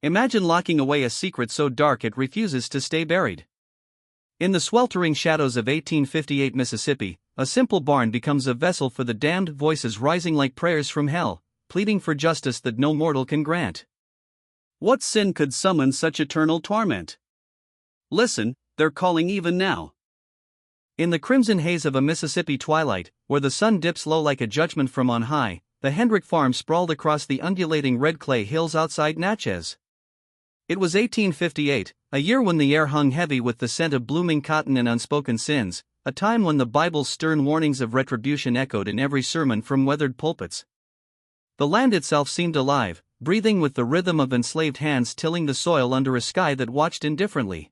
Imagine locking away a secret so dark it refuses to stay buried. In the sweltering shadows of 1858 Mississippi, a simple barn becomes a vessel for the damned voices rising like prayers from hell, pleading for justice that no mortal can grant. What sin could summon such eternal torment? Listen, they're calling even now. In the crimson haze of a Mississippi twilight, where the sun dips low like a judgment from on high, the Hendrick farm sprawled across the undulating red clay hills outside Natchez. It was 1858, a year when the air hung heavy with the scent of blooming cotton and unspoken sins, a time when the Bible's stern warnings of retribution echoed in every sermon from weathered pulpits. The land itself seemed alive, breathing with the rhythm of enslaved hands tilling the soil under a sky that watched indifferently.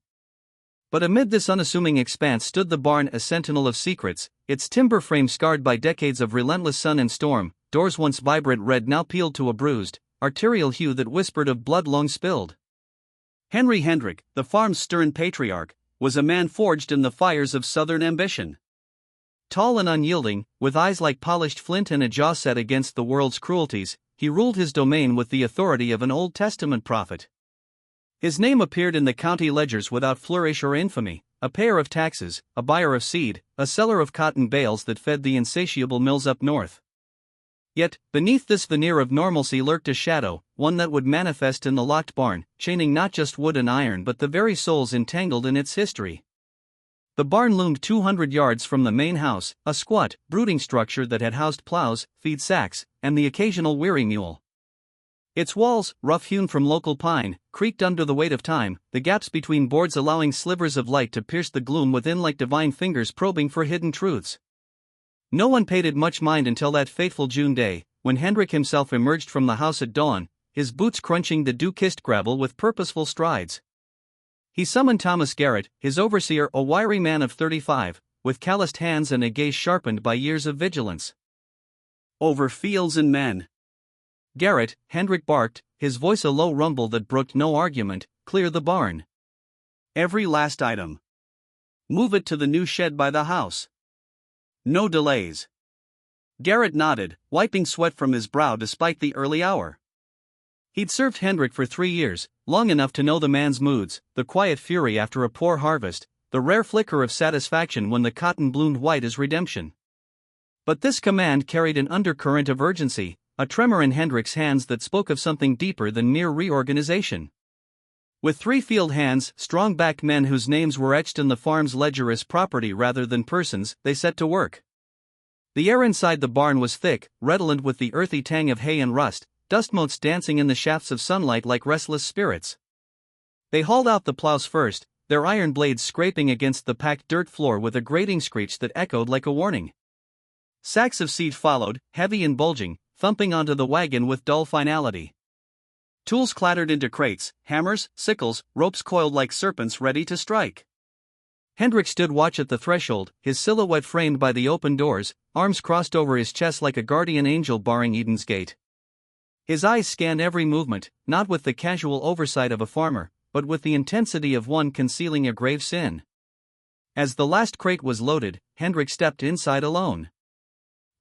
But amid this unassuming expanse stood the barn, a sentinel of secrets, its timber frame scarred by decades of relentless sun and storm, doors once vibrant red now peeled to a bruised, arterial hue that whispered of blood long spilled. Henry Hendrick, the farm's stern patriarch, was a man forged in the fires of Southern ambition. Tall and unyielding, with eyes like polished flint and a jaw set against the world's cruelties, he ruled his domain with the authority of an Old Testament prophet. His name appeared in the county ledgers without flourish or infamy, a payer of taxes, a buyer of seed, a seller of cotton bales that fed the insatiable mills up north. Yet, beneath this veneer of normalcy lurked a shadow, one that would manifest in the locked barn, chaining not just wood and iron but the very souls entangled in its history. The barn loomed 200 yards from the main house, a squat, brooding structure that had housed plows, feed sacks, and the occasional weary mule. Its walls, rough-hewn from local pine, creaked under the weight of time, the gaps between boards allowing slivers of light to pierce the gloom within like divine fingers probing for hidden truths. No one paid it much mind until that fateful June day, when Hendrick himself emerged from the house at dawn, his boots crunching the dew-kissed gravel with purposeful strides. He summoned Thomas Garrett, his overseer, a wiry man of 35, with calloused hands and a gaze sharpened by years of vigilance. Over fields and men. Garrett, Hendrick barked, his voice a low rumble that brooked no argument, clear the barn. Every last item. Move it to the new shed by the house. No delays. Garrett nodded, wiping sweat from his brow despite the early hour. He'd served Hendrick for 3 years, long enough to know the man's moods, the quiet fury after a poor harvest, the rare flicker of satisfaction when the cotton bloomed white as redemption. But this command carried an undercurrent of urgency, a tremor in Hendrick's hands that spoke of something deeper than mere reorganization. With 3 field hands, strong-backed men whose names were etched in the farm's ledger as property rather than persons, they set to work. The air inside the barn was thick, redolent with the earthy tang of hay and rust, dust motes dancing in the shafts of sunlight like restless spirits. They hauled out the plows first, their iron blades scraping against the packed dirt floor with a grating screech that echoed like a warning. Sacks of seed followed, heavy and bulging, thumping onto the wagon with dull finality. Tools clattered into crates, hammers, sickles, ropes coiled like serpents ready to strike. Hendrick stood watch at the threshold, his silhouette framed by the open doors, arms crossed over his chest like a guardian angel barring Eden's gate. His eyes scanned every movement, not with the casual oversight of a farmer, but with the intensity of one concealing a grave sin. As the last crate was loaded, Hendrick stepped inside alone.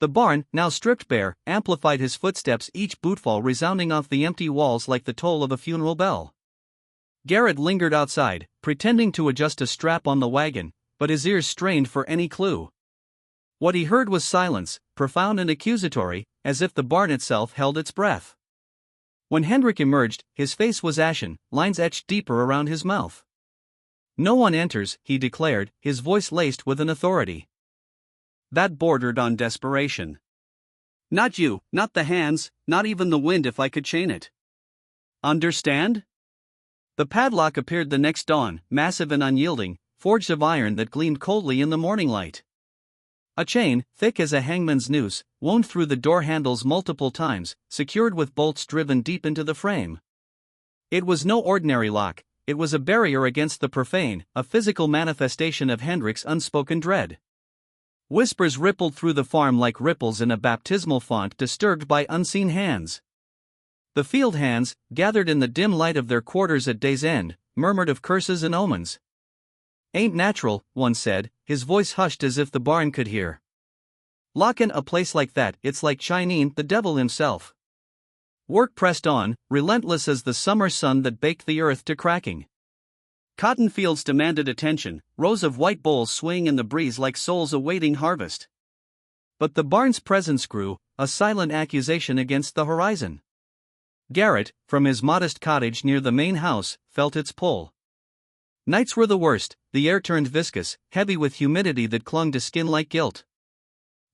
The barn, now stripped bare, amplified his footsteps, each bootfall resounding off the empty walls like the toll of a funeral bell. Garrett lingered outside, pretending to adjust a strap on the wagon, but his ears strained for any clue. What he heard was silence, profound and accusatory, as if the barn itself held its breath. When Hendrick emerged, his face was ashen, lines etched deeper around his mouth. "No one enters," he declared, his voice laced with an authority that bordered on desperation. "Not you, not the hands, not even the wind if I could chain it. Understand?" The padlock appeared the next dawn, massive and unyielding, forged of iron that gleamed coldly in the morning light. A chain, thick as a hangman's noose, wound through the door handles multiple times, secured with bolts driven deep into the frame. It was no ordinary lock, it was a barrier against the profane, a physical manifestation of Hendrick's unspoken dread. Whispers rippled through the farm like ripples in a baptismal font disturbed by unseen hands. The field hands, gathered in the dim light of their quarters at day's end, murmured of curses and omens. "Ain't natural," one said, his voice hushed as if the barn could hear. "Lockin' a place like that, it's like Chinese the devil himself." Work pressed on, relentless as the summer sun that baked the earth to cracking. Cotton fields demanded attention, rows of white bowls swaying in the breeze like souls awaiting harvest. But the barn's presence grew, a silent accusation against the horizon. Garrett, from his modest cottage near the main house, felt its pull. Nights were the worst, the air turned viscous, heavy with humidity that clung to skin like guilt.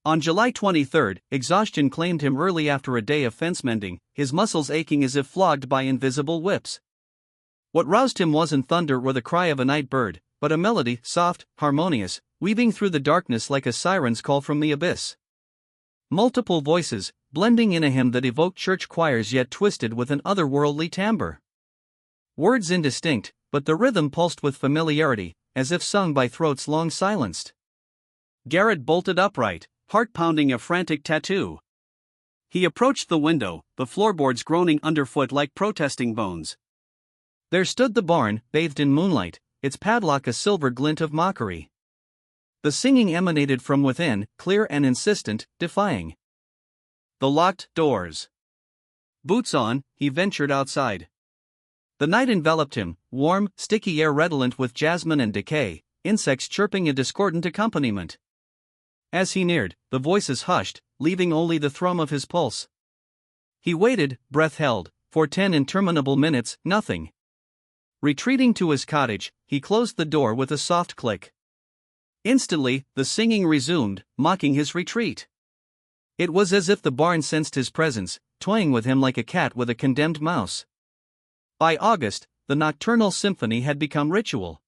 On July 23, exhaustion claimed him early after a day of fence mending, his muscles aching as if flogged by invisible whips. What roused him wasn't thunder or the cry of a night bird, but a melody, soft, harmonious, weaving through the darkness like a siren's call from the abyss. Multiple voices, blending in a hymn that evoked church choirs yet twisted with an otherworldly timbre. Words indistinct, but the rhythm pulsed with familiarity, as if sung by throats long silenced. Garrett bolted upright, heart pounding a frantic tattoo. He approached the window, the floorboards groaning underfoot like protesting bones. There stood the barn, bathed in moonlight, its padlock a silver glint of mockery. The singing emanated from within, clear and insistent, defying the locked doors. Boots on, he ventured outside. The night enveloped him, warm, sticky air redolent with jasmine and decay, insects chirping a discordant accompaniment. As he neared, the voices hushed, leaving only the thrum of his pulse. He waited, breath held, for 10 interminable minutes, nothing. Retreating to his cottage, he closed the door with a soft click. Instantly, the singing resumed, mocking his retreat. It was as if the barn sensed his presence, toying with him like a cat with a condemned mouse. By August, the nocturnal symphony had become ritual.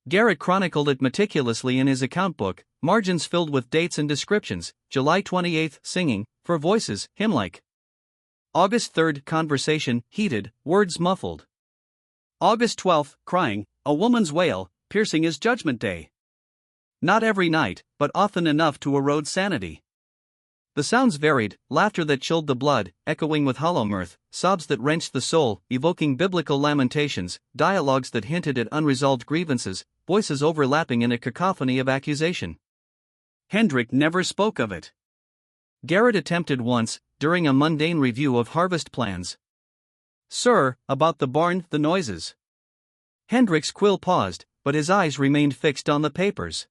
Garrett chronicled it meticulously in his account book, margins filled with dates and descriptions. July 28, singing, for voices, hymn-like. August 3, conversation, heated, words muffled. August 12, crying, a woman's wail, piercing as Judgment Day. Not every night, but often enough to erode sanity. The sounds varied, laughter that chilled the blood, echoing with hollow mirth, sobs that wrenched the soul, evoking biblical lamentations, dialogues that hinted at unresolved grievances, voices overlapping in a cacophony of accusation. Hendrik never spoke of it. Garrett attempted once, during a mundane review of harvest plans. Sir, about the barn, the noises. Hendrik's quill paused, but his eyes remained fixed on the papers.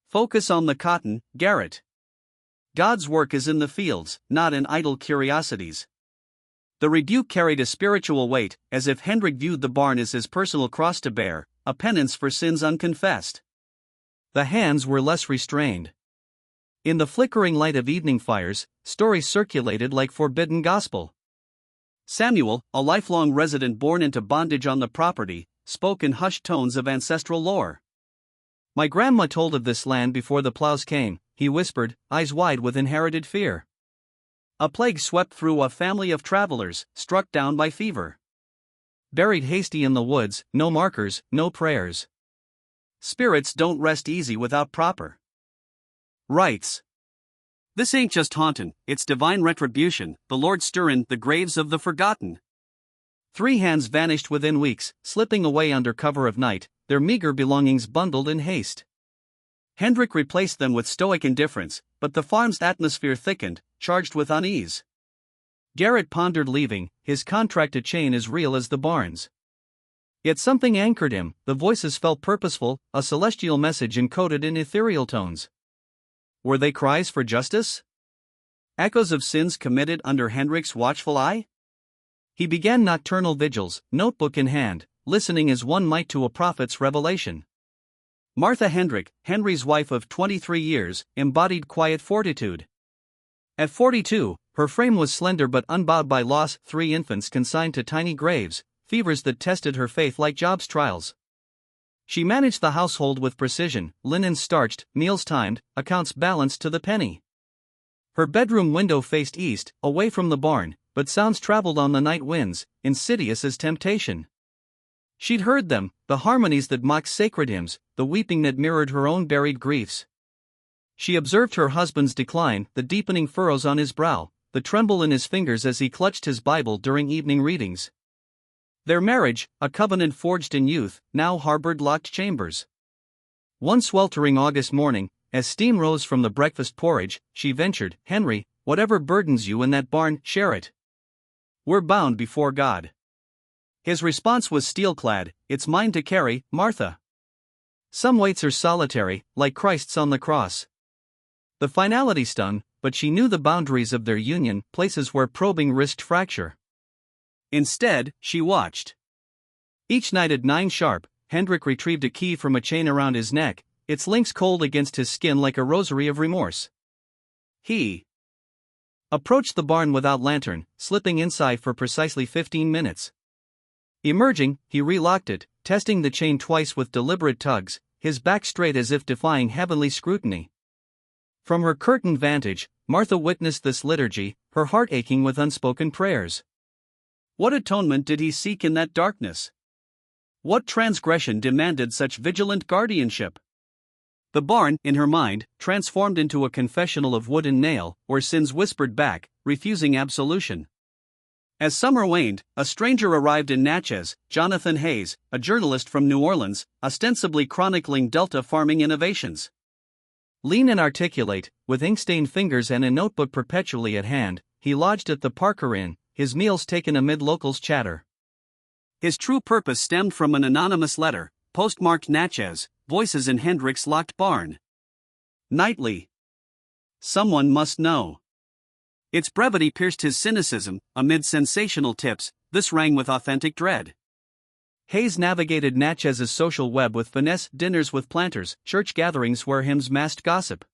Focus on the cotton, Garrett. God's work is in the fields, not in idle curiosities. The rebuke carried a spiritual weight, as if Hendrik viewed the barn as his personal cross to bear, a penance for sins unconfessed. The hands were less restrained. In the flickering light of evening fires, stories circulated like forbidden gospel. Samuel, a lifelong resident born into bondage on the property, spoke in hushed tones of ancestral lore. My grandma told of this land before the plows came, he whispered, eyes wide with inherited fear. A plague swept through a family of travelers, struck down by fever. Buried hasty in the woods, no markers, no prayers. Spirits don't rest easy without proper rites. This ain't just hauntin', it's divine retribution, the Lord stirrin' the graves of the forgotten. 3 hands vanished within weeks, slipping away under cover of night, their meager belongings bundled in haste. Hendrik replaced them with stoic indifference, but the farm's atmosphere thickened, charged with unease. Garrett pondered leaving, his contract a chain as real as the barn's. Yet something anchored him, the voices felt purposeful, a celestial message encoded in ethereal tones. Were they cries for justice? Echoes of sins committed under Hendrik's watchful eye? He began nocturnal vigils, notebook in hand, listening as one might to a prophet's revelation. Martha Hendrik, Henry's wife of 23 years, embodied quiet fortitude. At 42, her frame was slender but unbowed by loss, 3 infants consigned to tiny graves, fevers that tested her faith like Job's trials. She managed the household with precision, linen starched, meals timed, accounts balanced to the penny. Her bedroom window faced east, away from the barn, but sounds traveled on the night winds, insidious as temptation. She'd heard them, the harmonies that mocked sacred hymns, the weeping that mirrored her own buried griefs. She observed her husband's decline, the deepening furrows on his brow, the tremble in his fingers as he clutched his Bible during evening readings. Their marriage, a covenant forged in youth, now harbored locked chambers. One sweltering August morning, as steam rose from the breakfast porridge, she ventured, Henry, whatever burdens you in that barn, share it. We're bound before God. His response was steel-clad, it's mine to carry, Martha. Some weights are solitary, like Christ's on the cross. The finality stung, but she knew the boundaries of their union, places where probing risked fracture. Instead, she watched. Each night at 9 sharp, Hendrik retrieved a key from a chain around his neck, its links cold against his skin like a rosary of remorse. He approached the barn without lantern, slipping inside for precisely 15 minutes. Emerging, he relocked it, testing the chain twice with deliberate tugs, his back straight as if defying heavenly scrutiny. From her curtained vantage, Martha witnessed this liturgy, her heart aching with unspoken prayers. What atonement did he seek in that darkness? What transgression demanded such vigilant guardianship? The barn, in her mind, transformed into a confessional of wood and nail, where sins whispered back, refusing absolution. As summer waned, a stranger arrived in Natchez, Jonathan Hayes, a journalist from New Orleans, ostensibly chronicling Delta farming innovations. Lean and articulate, with ink-stained fingers and a notebook perpetually at hand, he lodged at the Parker Inn, his meals taken amid locals' chatter. His true purpose stemmed from an anonymous letter, postmarked Natchez, voices in Hendrik's locked barn. Nightly. Someone must know. Its brevity pierced his cynicism. Amid sensational tips, this rang with authentic dread. Hayes navigated Natchez's social web with finesse, dinners with planters, church gatherings where hymns masked gossip.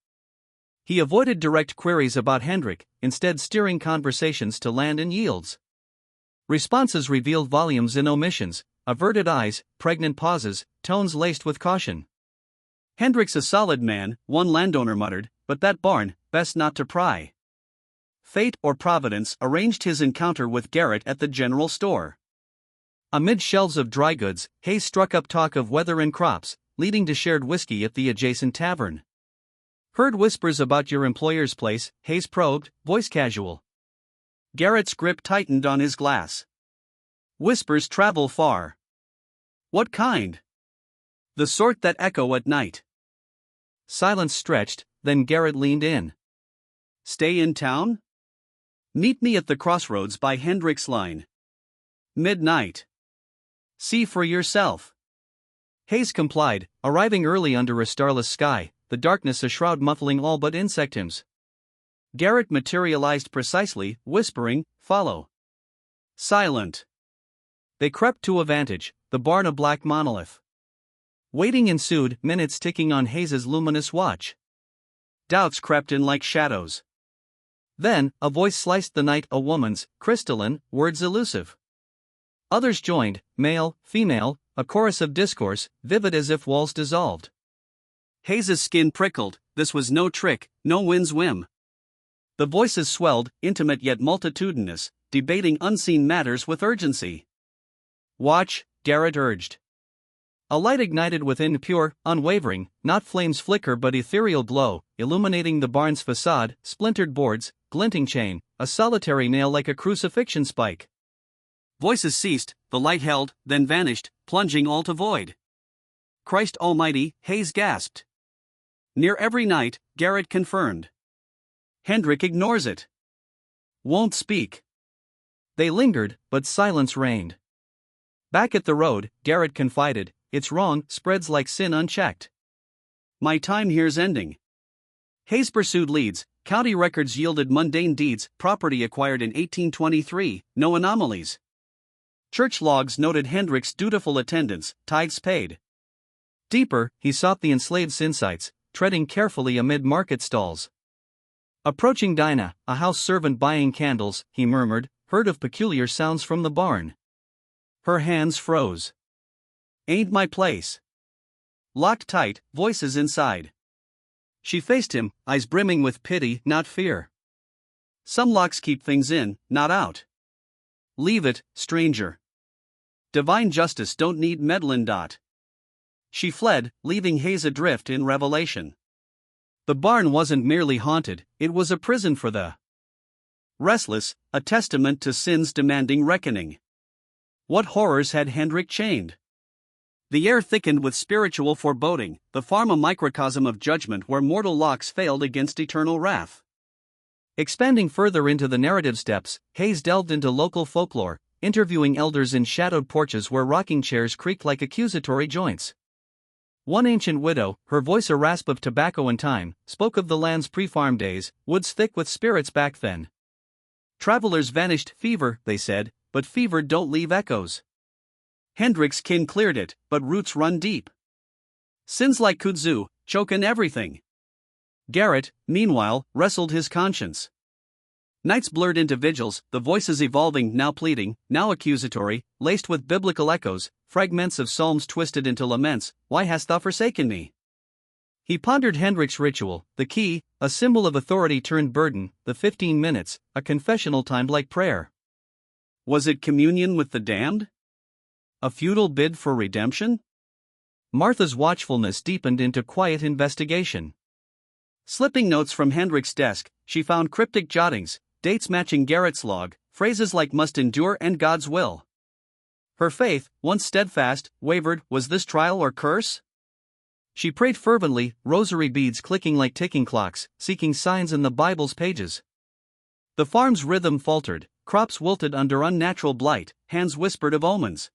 He avoided direct queries about Hendrik, instead steering conversations to land and yields. Responses revealed volumes in omissions, averted eyes, pregnant pauses, tones laced with caution. Hendrik's a solid man, one landowner muttered, but that barn, best not to pry. Fate or Providence arranged his encounter with Garrett at the general store. Amid shelves of dry goods, Hayes struck up talk of weather and crops, leading to shared whiskey at the adjacent tavern. Heard whispers about your employer's place, Hayes probed, voice casual. Garrett's grip tightened on his glass. Whispers travel far. What kind? The sort that echo at night. Silence stretched, then Garrett leaned in. Stay in town? Meet me at the crossroads by Hendrik's Line. Midnight. See for yourself. Hayes complied, arriving early under a starless sky, the darkness a shroud muffling all but insect hymns. Garrett materialized precisely, whispering, follow. Silent. They crept to a vantage, the barn a black monolith. Waiting ensued, minutes ticking on Hayes's luminous watch. Doubts crept in like shadows. Then, a voice sliced the night, a woman's, crystalline, words elusive. Others joined, male, female, a chorus of discourse, vivid as if walls dissolved. Hayes's skin prickled, this was no trick, no wind's whim. The voices swelled, intimate yet multitudinous, debating unseen matters with urgency. Watch, Garrett urged. A light ignited within, pure, unwavering, not flames flicker but ethereal glow, illuminating the barn's facade, splintered boards, glinting chain, a solitary nail like a crucifixion spike. Voices ceased, the light held, then vanished, plunging all to void. Christ Almighty, Hayes gasped. Near every night, Garrett confirmed. Hendrik ignores it. Won't speak. They lingered, but silence reigned. Back at the road, Garrett confided, it's wrong, spreads like sin unchecked. My time here's ending. Hayes pursued leads, county records yielded mundane deeds, property acquired in 1823, no anomalies. Church logs noted Hendrik's dutiful attendance, tithes paid. Deeper, he sought the enslaved's insights, treading carefully amid market stalls. Approaching Dinah, a house servant buying candles, he murmured, heard of peculiar sounds from the barn. Her hands froze. Ain't my place. Locked tight, voices inside. She faced him, eyes brimming with pity, not fear. Some locks keep things in, not out. Leave it, stranger. Divine justice don't need meddlin'. She fled, leaving Hayes adrift in revelation. The barn wasn't merely haunted, it was a prison for the restless, a testament to sins demanding reckoning. What horrors had Hendrik chained? The air thickened with spiritual foreboding, the farm a microcosm of judgment where mortal locks failed against eternal wrath. Expanding further into the narrative steps, Hayes delved into local folklore, interviewing elders in shadowed porches where rocking chairs creaked like accusatory joints. One ancient widow, her voice a rasp of tobacco and thyme, spoke of the land's pre-farm days, woods thick with spirits back then. Travelers vanished fever, they said, but fever don't leave echoes. Hendrik's kin cleared it, but roots run deep. Sins like kudzu, chokin' everything. Garrett, meanwhile, wrestled his conscience. Nights blurred into vigils, the voices evolving, now pleading, now accusatory, laced with biblical echoes, fragments of psalms twisted into laments. Why hast thou forsaken me? He pondered Hendrik's ritual, the key, a symbol of authority turned burden, the 15 minutes, a confessional timed like prayer. Was it communion with the damned? A futile bid for redemption? Martha's watchfulness deepened into quiet investigation. Slipping notes from Hendrik's desk, she found cryptic jottings, dates matching Garrett's log, phrases like must endure and God's will. Her faith, once steadfast, wavered. Was this trial or curse? She prayed fervently, rosary beads clicking like ticking clocks, seeking signs in the Bible's pages. The farm's rhythm faltered, crops wilted under unnatural blight, hands whispered of omens.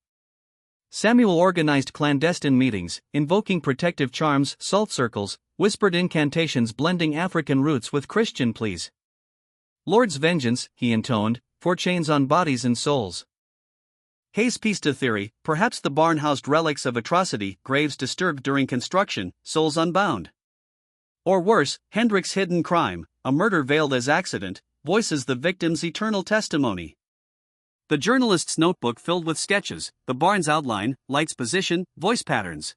Samuel organized clandestine meetings, invoking protective charms, salt circles, whispered incantations blending African roots with Christian pleas. Lord's vengeance, he intoned, for chains on bodies and souls. Hayes pieced a theory, perhaps the barn housed relics of atrocity, graves disturbed during construction, souls unbound. Or worse, Hendrik's hidden crime, a murder veiled as accident, voices the victim's eternal testimony. The journalist's notebook filled with sketches, the barn's outline, light's position, voice patterns.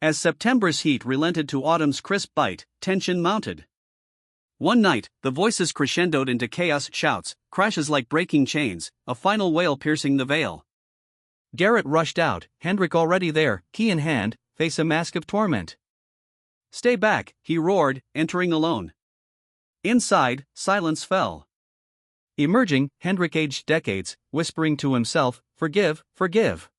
As September's heat relented to autumn's crisp bite, tension mounted. One night, the voices crescendoed into chaos, shouts, crashes like breaking chains, a final wail piercing the veil. Garrett rushed out, Hendrik already there, key in hand, face a mask of torment. Stay back, he roared, entering alone. Inside, silence fell. Emerging, Hendrik aged decades, whispering to himself, forgive, forgive.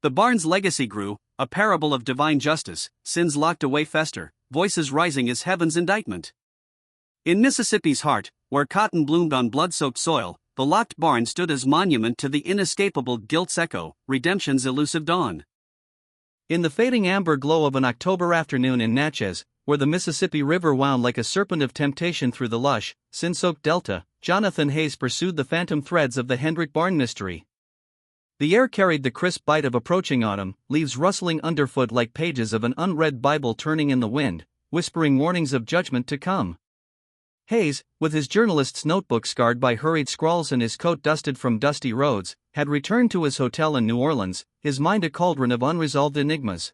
The barn's legacy grew, a parable of divine justice, sins locked away fester, voices rising as heaven's indictment. In Mississippi's heart, where cotton bloomed on blood-soaked soil, the locked barn stood as monument to the inescapable guilt's echo, redemption's elusive dawn. In the fading amber glow of an October afternoon in Natchez, where the Mississippi River wound like a serpent of temptation through the lush, sin-soaked delta, Jonathan Hayes pursued the phantom threads of the Hendrik barn mystery. The air carried the crisp bite of approaching autumn, leaves rustling underfoot like pages of an unread Bible turning in the wind, whispering warnings of judgment to come. Hayes, with his journalist's notebook scarred by hurried scrawls and his coat dusted from dusty roads, had returned to his hotel in New Orleans, his mind a cauldron of unresolved enigmas.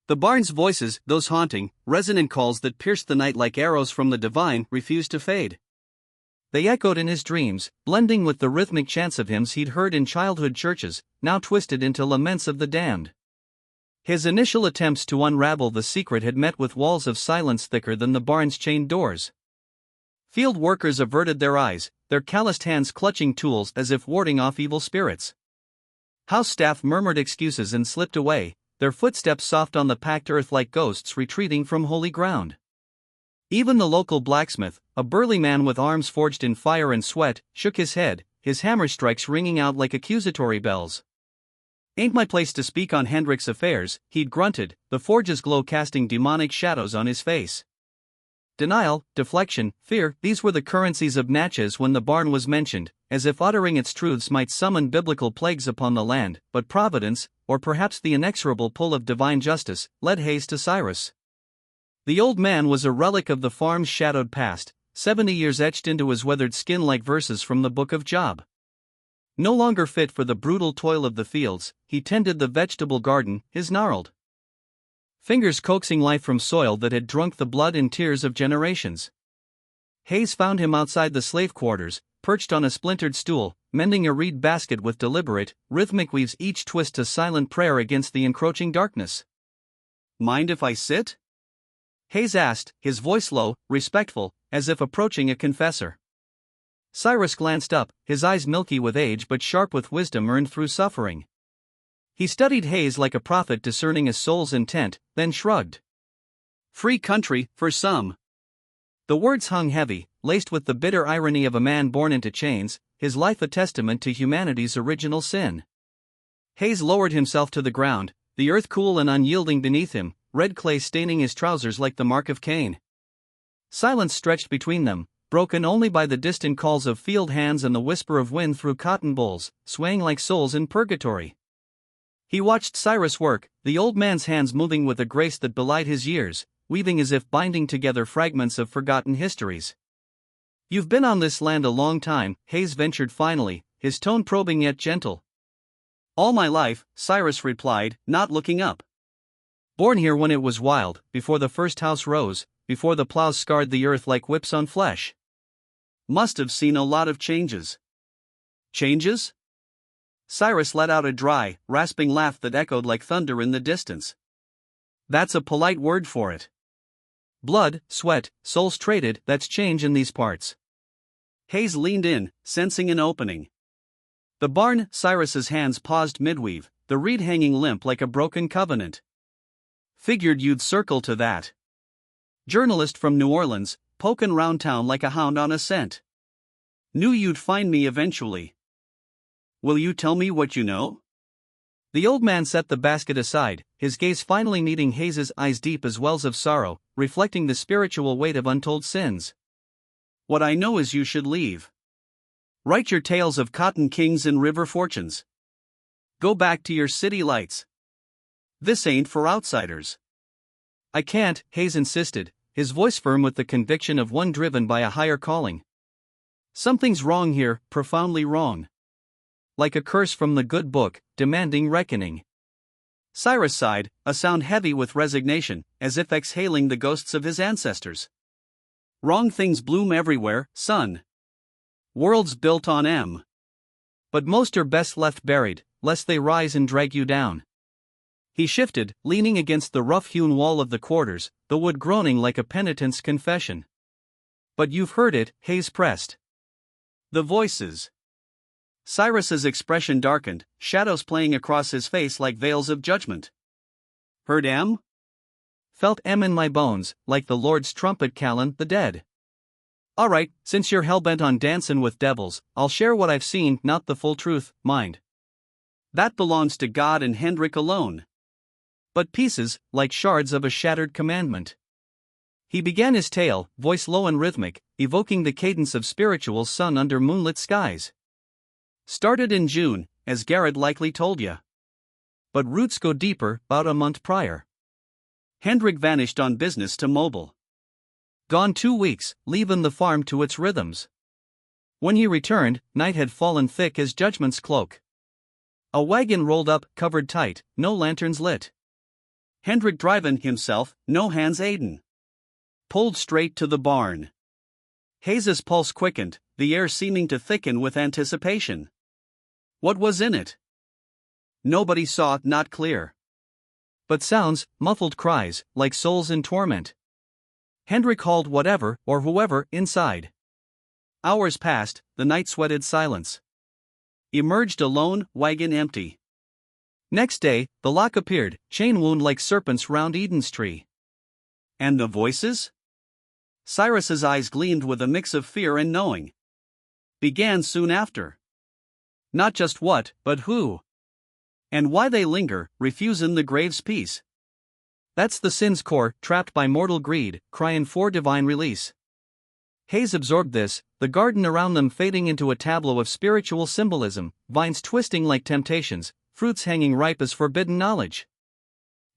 The barn's voices, those haunting, resonant calls that pierced the night like arrows from the divine, refused to fade. They echoed in his dreams, blending with the rhythmic chants of hymns he'd heard in childhood churches, now twisted into laments of the damned. His initial attempts to unravel the secret had met with walls of silence thicker than the barn's chained doors. Field workers averted their eyes, their calloused hands clutching tools as if warding off evil spirits. House staff murmured excuses and slipped away, their footsteps soft on the packed earth like ghosts retreating from holy ground. Even the local blacksmith, a burly man with arms forged in fire and sweat, shook his head, his hammer strikes ringing out like accusatory bells. Ain't my place to speak on Hendrik's affairs, he'd grunted, the forge's glow casting demonic shadows on his face. Denial, deflection, fear, these were the currencies of Natchez when the barn was mentioned, as if uttering its truths might summon biblical plagues upon the land, but providence, or perhaps the inexorable pull of divine justice, led Hayes to Cyrus. The old man was a relic of the farm's shadowed past, 70 years etched into his weathered skin like verses from the book of Job. No longer fit for the brutal toil of the fields, he tended the vegetable garden, his gnarled fingers coaxing life from soil that had drunk the blood and tears of generations. Hayes found him outside the slave quarters, perched on a splintered stool, mending a reed basket with deliberate, rhythmic weaves, each twist a silent prayer against the encroaching darkness. Mind if I sit? Hayes asked, his voice low, respectful, as if approaching a confessor. Cyrus glanced up, his eyes milky with age but sharp with wisdom earned through suffering. He studied Hayes like a prophet discerning a soul's intent, then shrugged. Free country, for some. The words hung heavy, laced with the bitter irony of a man born into chains, his life a testament to humanity's original sin. Hayes lowered himself to the ground, the earth cool and unyielding beneath him, red clay staining his trousers like the mark of Cain. Silence stretched between them, broken only by the distant calls of field hands and the whisper of wind through cotton bolls, swaying like souls in purgatory. He watched Cyrus work, the old man's hands moving with a grace that belied his years, weaving as if binding together fragments of forgotten histories. "You've been on this land a long time," Hayes ventured finally, his tone probing yet gentle. "All my life," Cyrus replied, not looking up. "Born here when it was wild, before the first house rose, before the plows scarred the earth like whips on flesh." "Must have seen a lot of changes." "Changes?" Cyrus let out a dry, rasping laugh that echoed like thunder in the distance. "That's a polite word for it. Blood, sweat, souls traded, that's change in these parts." Hayes leaned in, sensing an opening. The barn, Cyrus's hands paused midweave, the reed hanging limp like a broken covenant. "Figured you'd circle to that. Journalist from New Orleans, pokin' round town like a hound on a scent. Knew you'd find me eventually. Will you tell me what you know?" The old man set the basket aside, his gaze finally meeting Hayes's eyes deep as wells of sorrow, reflecting the spiritual weight of untold sins. "What I know is you should leave. Write your tales of cotton kings and river fortunes. Go back to your city lights. This ain't for outsiders." "I can't," Hayes insisted, his voice firm with the conviction of one driven by a higher calling. "Something's wrong here, profoundly wrong. Like a curse from the good book, demanding reckoning." Cyrus sighed, a sound heavy with resignation, as if exhaling the ghosts of his ancestors. "Wrong things bloom everywhere, son. Worlds built on M. But most are best left buried, lest they rise and drag you down." He shifted, leaning against the rough-hewn wall of the quarters, the wood groaning like a penitent's confession. "But you've heard it," Hayes pressed. "The voices." Cyrus's expression darkened, shadows playing across his face like veils of judgment. "Heard M? Felt M in my bones, like the Lord's trumpet calling the dead. All right, since you're hellbent on dancin' with devils, I'll share what I've seen, not the full truth, mind. That belongs to God and Hendrik alone. But pieces, like shards of a shattered commandment." He began his tale, voice low and rhythmic, evoking the cadence of spiritual sun under moonlit skies. "Started in June, as Garrett likely told ya. But roots go deeper, 'bout a month prior. Hendrik vanished on business to Mobile. Gone 2 weeks, leavin' the farm to its rhythms. When he returned, night had fallen thick as judgment's cloak. A wagon rolled up, covered tight, no lanterns lit. Hendrik drivin' himself, no hands aidin'. Pulled straight to the barn." Hayes's pulse quickened, the air seeming to thicken with anticipation. "What was in it?" "Nobody saw, not clear. But sounds, muffled cries, like souls in torment. Hendrik hauled whatever, or whoever, inside. Hours passed, the night-sweated silence. Emerged alone, wagon empty. Next day, the lock appeared, chain wound like serpents round Eden's tree." "And the voices?" Cyrus's eyes gleamed with a mix of fear and knowing. "Began soon after. Not just what, but who. And why they linger, refusin' the grave's peace. That's the sin's core, trapped by mortal greed, cryin' for divine release." Hayes absorbed this, the garden around them fading into a tableau of spiritual symbolism, vines twisting like temptations, fruits hanging ripe as forbidden knowledge.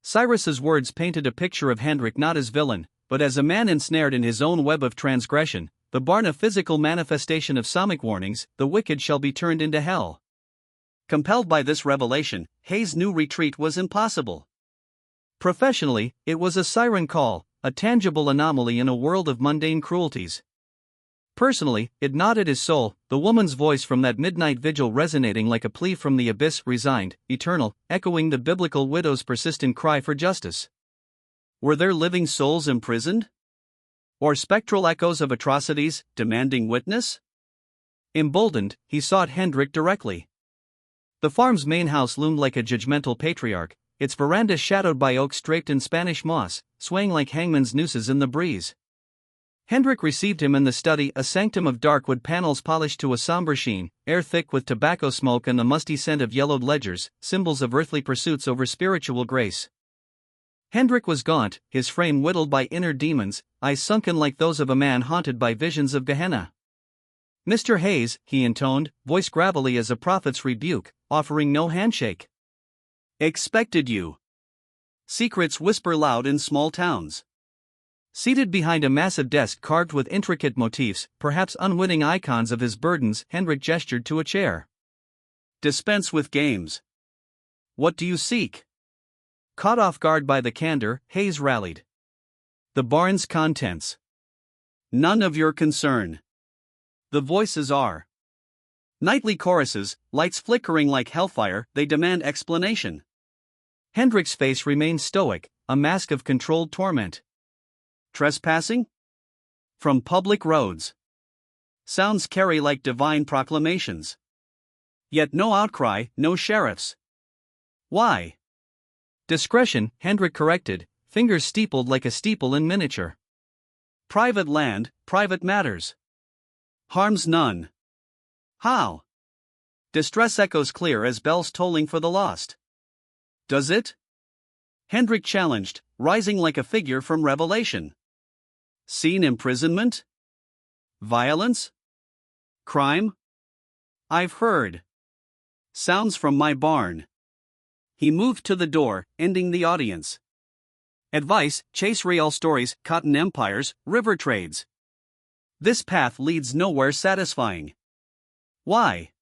Cyrus's words painted a picture of Hendrik not as villain, but as a man ensnared in his own web of transgression, the barn a physical manifestation of psalmic warnings, the wicked shall be turned into hell. Compelled by this revelation, Hayes' new retreat was impossible. Professionally, it was a siren call, a tangible anomaly in a world of mundane cruelties. Personally, it gnawed at his soul, the woman's voice from that midnight vigil resonating like a plea from the abyss, resigned, eternal, echoing the biblical widow's persistent cry for justice. Were there living souls imprisoned? Or spectral echoes of atrocities, demanding witness? Emboldened, he sought Hendrik directly. The farm's main house loomed like a judgmental patriarch, its veranda shadowed by oaks draped in Spanish moss, swaying like hangman's nooses in the breeze. Hendrik received him in the study, a sanctum of dark wood panels polished to a somber sheen, air thick with tobacco smoke and the musty scent of yellowed ledgers, symbols of earthly pursuits over spiritual grace. Hendrik was gaunt, his frame whittled by inner demons, eyes sunken like those of a man haunted by visions of Gehenna. "Mr. Hayes," he intoned, voice gravelly as a prophet's rebuke, offering no handshake. "Expected you. Secrets whisper loud in small towns." Seated behind a massive desk carved with intricate motifs, perhaps unwitting icons of his burdens, Hendrik gestured to a chair. "Dispense with games. What do you seek?" Caught off guard by the candor, Hayes rallied. "The barn's contents. None of your concern." The voices are nightly choruses, lights flickering like hellfire, they demand explanation. Hendrik's face remained stoic, a mask of controlled torment. "Trespassing? From public roads." Sounds carry like divine proclamations. Yet no outcry, no sheriffs. Why? "Discretion," Hendrik corrected, fingers steepled like a steeple in miniature. "Private land, private matters. Harms none." How? Distress echoes clear as bells tolling for the lost. "Does it?" Hendrik challenged, rising like a figure from Revelation. "Seen imprisonment? Violence? Crime? I've heard. Sounds from my barn." He moved to the door, ending the audience. "Advice, chase real stories, cotton empires, river trades. This path leads nowhere satisfying." Why?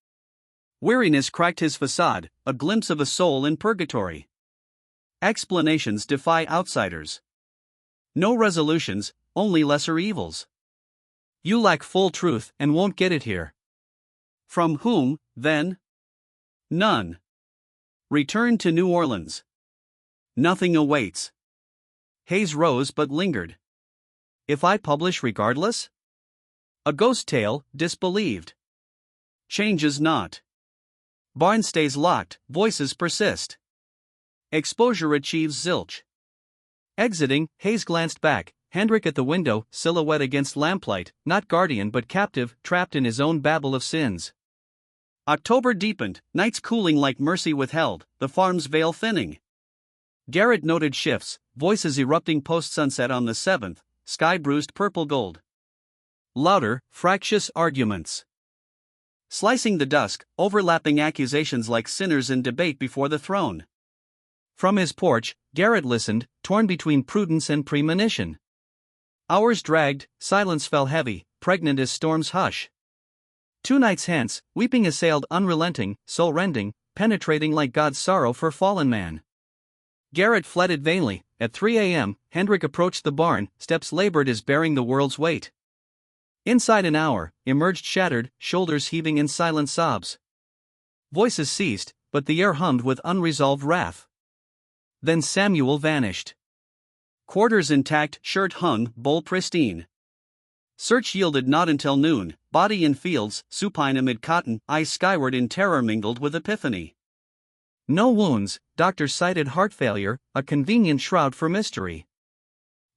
Weariness cracked his facade, a glimpse of a soul in purgatory. Explanations defy outsiders. No resolutions, only lesser evils. "You lack full truth and won't get it here." From whom, then? None. Return to New Orleans. Nothing awaits. Hayes rose but lingered. "If I publish regardless?" A ghost tale, disbelieved. Changes not. Barn stays locked, voices persist. Exposure achieves zilch. Exiting, Hayes glanced back, Hendrik at the window, silhouette against lamplight, not guardian but captive, trapped in his own babble of sins. October deepened, nights cooling like mercy withheld, the farm's veil thinning. Garrett noted shifts, voices erupting post-sunset on the 7th, sky bruised purple gold. Louder, fractious arguments. Slicing the dusk, overlapping accusations like sinners in debate before the throne. From his porch, Garrett listened, torn between prudence and premonition. Hours dragged, silence fell heavy, pregnant as storm's hush. 2 nights hence, weeping assailed unrelenting, soul-rending, penetrating like God's sorrow for fallen man. Garrett fled vainly. At 3 a.m., Hendrik approached the barn, steps labored as bearing the world's weight. Inside an hour, emerged shattered, shoulders heaving in silent sobs. Voices ceased, but the air hummed with unresolved wrath. Then Samuel vanished. Quarters intact, shirt hung, bowl pristine. Search yielded not until noon, body in fields, supine amid cotton, eyes skyward in terror mingled with epiphany. No wounds, doctors cited heart failure, a convenient shroud for mystery.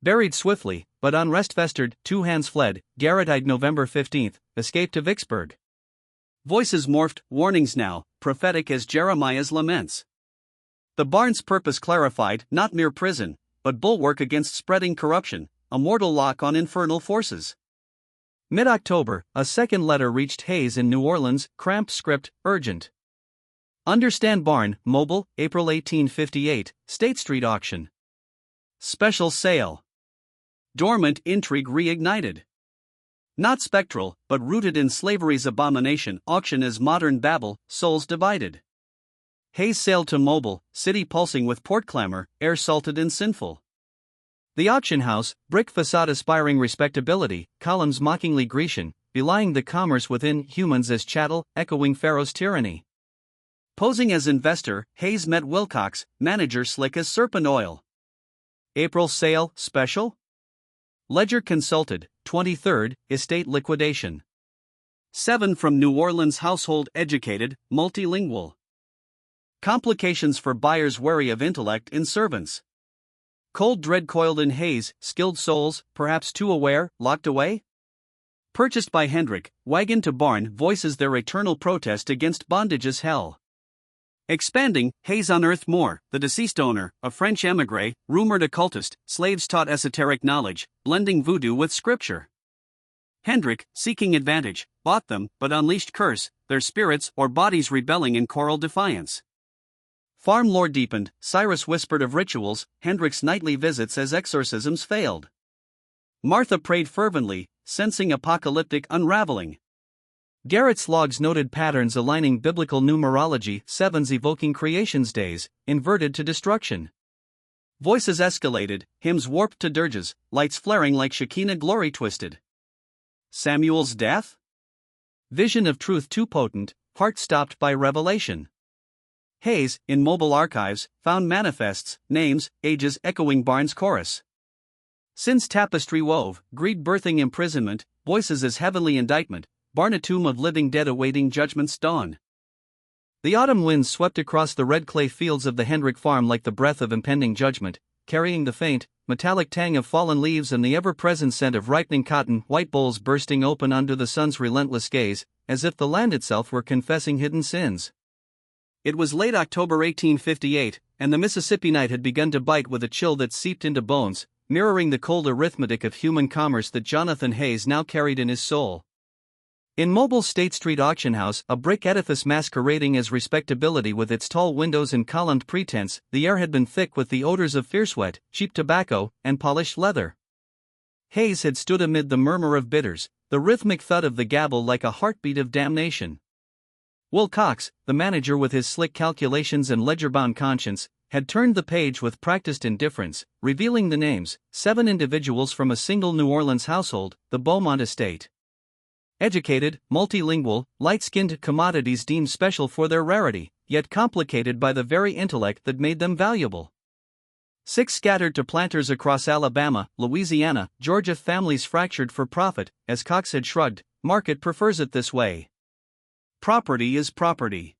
Buried swiftly, but unrest festered, 2 hands fled, Garrett died November 15, escaped to Vicksburg. Voices morphed, warnings now, prophetic as Jeremiah's laments. The barn's purpose clarified, not mere prison, but bulwark against spreading corruption, a mortal lock on infernal forces. Mid-October, a second letter reached Hayes in New Orleans, cramped script, urgent. Understand barn, Mobile, April 1858, State Street auction. Special sale. Dormant intrigue reignited. Not spectral, but rooted in slavery's abomination, auction as modern Babel, souls divided. Hayes sailed to Mobile, city pulsing with port clamor, air salted and sinful. The auction house, brick facade aspiring respectability, columns mockingly Grecian, belying the commerce within, humans as chattel, echoing Pharaoh's tyranny. Posing as investor, Hayes met Wilcox, manager slick as serpent oil. April sale, special? Ledger consulted, 23rd, estate liquidation. 7 from New Orleans household educated, multilingual. Complications for buyers wary of intellect in servants. Cold dread coiled in haze, skilled souls, perhaps too aware, locked away? Purchased by Hendrik, wagon to barn voices their eternal protest against bondage's hell. Expanding, Haze unearthed more. The deceased owner, a French émigré, rumored occultist, slaves taught esoteric knowledge, blending voodoo with scripture. Hendrik, seeking advantage, bought them, but unleashed curse, their spirits or bodies rebelling in choral defiance. Farm lore deepened, Cyrus whispered of rituals, Hendrik's nightly visits as exorcisms failed. Martha prayed fervently, sensing apocalyptic unraveling. Garrett's logs noted patterns aligning biblical numerology, sevens evoking creation's days, inverted to destruction. Voices escalated, hymns warped to dirges, lights flaring like Shekinah glory twisted. Samuel's death? Vision of truth too potent, heart stopped by revelation. Hayes, in mobile archives, found manifests, names, ages echoing Barnes' chorus. Sin's tapestry wove, greed birthing imprisonment, voices as heavenly indictment, Barn a tomb of living dead awaiting judgment's dawn. The autumn winds swept across the red clay fields of the Hendrik farm like the breath of impending judgment, carrying the faint, metallic tang of fallen leaves and the ever-present scent of ripening cotton, white bowls bursting open under the sun's relentless gaze, as if the land itself were confessing hidden sins. It was late October 1858, and the Mississippi night had begun to bite with a chill that seeped into bones, mirroring the cold arithmetic of human commerce that Jonathan Hayes now carried in his soul. In Mobile's State Street auction house, a brick edifice masquerading as respectability with its tall windows and columned pretense, the air had been thick with the odors of fierce sweat, cheap tobacco, and polished leather. Hayes had stood amid the murmur of bidders, the rhythmic thud of the gavel like a heartbeat of damnation. Will Cox, the manager with his slick calculations and ledger-bound conscience, had turned the page with practiced indifference, revealing the names, 7 individuals from a single New Orleans household, the Beaumont estate. Educated, multilingual, light-skinned commodities deemed special for their rarity, yet complicated by the very intellect that made them valuable. 6 scattered to planters across Alabama, Louisiana, Georgia, families fractured for profit, as Cox had shrugged, market prefers it this way. Property is property.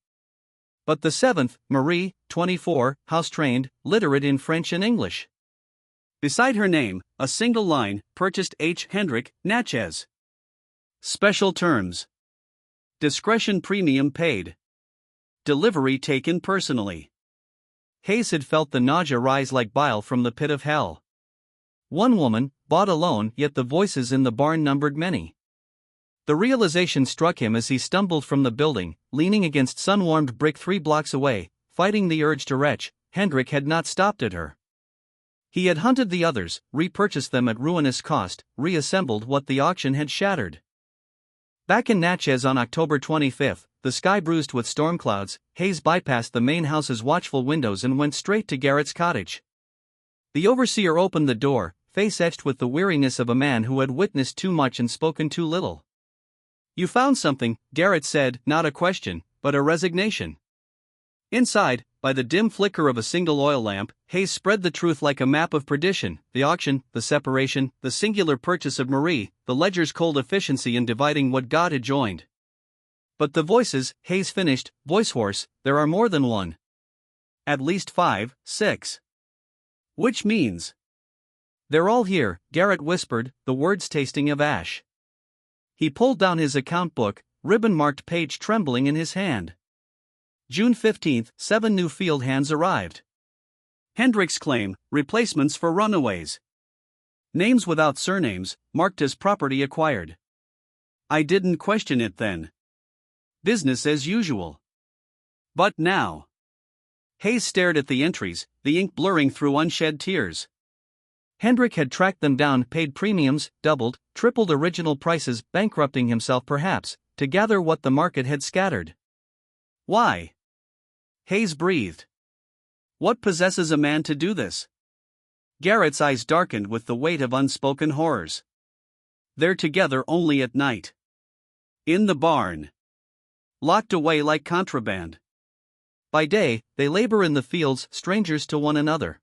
But the 7th, Marie, 24, house-trained, literate in French and English. Beside her name, a single line, purchased H. Hendrik, Natchez. Special terms. Discretion premium paid. Delivery taken personally. Hayes had felt the nausea rise like bile from the pit of hell. One woman, bought alone, yet the voices in the barn numbered many. The realization struck him as he stumbled from the building, leaning against sun-warmed brick 3 blocks away, fighting the urge to retch. Hendrik had not stopped at her. He had hunted the others, repurchased them at ruinous cost, reassembled what the auction had shattered. Back in Natchez on October 25, the sky bruised with storm clouds, Hayes bypassed the main house's watchful windows and went straight to Garrett's cottage. The overseer opened the door, face etched with the weariness of a man who had witnessed too much and spoken too little. "You found something," Garrett said, not a question, but a resignation. Inside, by the dim flicker of a single oil lamp, Hayes spread the truth like a map of perdition: the auction, the separation, the singular purchase of Marie, the ledger's cold efficiency in dividing what God had joined. But the voices, Hayes finished, voice hoarse, there are more than one. At least 5, 6. Which means? They're all here, Garrett whispered, the words tasting of ash. He pulled down his account book, ribbon-marked page trembling in his hand. June 15, 7 new field hands arrived. Hendrik's claim, replacements for runaways. Names without surnames, marked as property acquired. I didn't question it then. Business as usual. But now. Hayes stared at the entries, the ink blurring through unshed tears. Hendrik had tracked them down, paid premiums, doubled, tripled original prices, bankrupting himself perhaps, to gather what the market had scattered. Why? Hayes breathed. What possesses a man to do this? Garrett's eyes darkened with the weight of unspoken horrors. They're together only at night. In the barn. Locked away like contraband. By day, they labor in the fields, strangers to one another.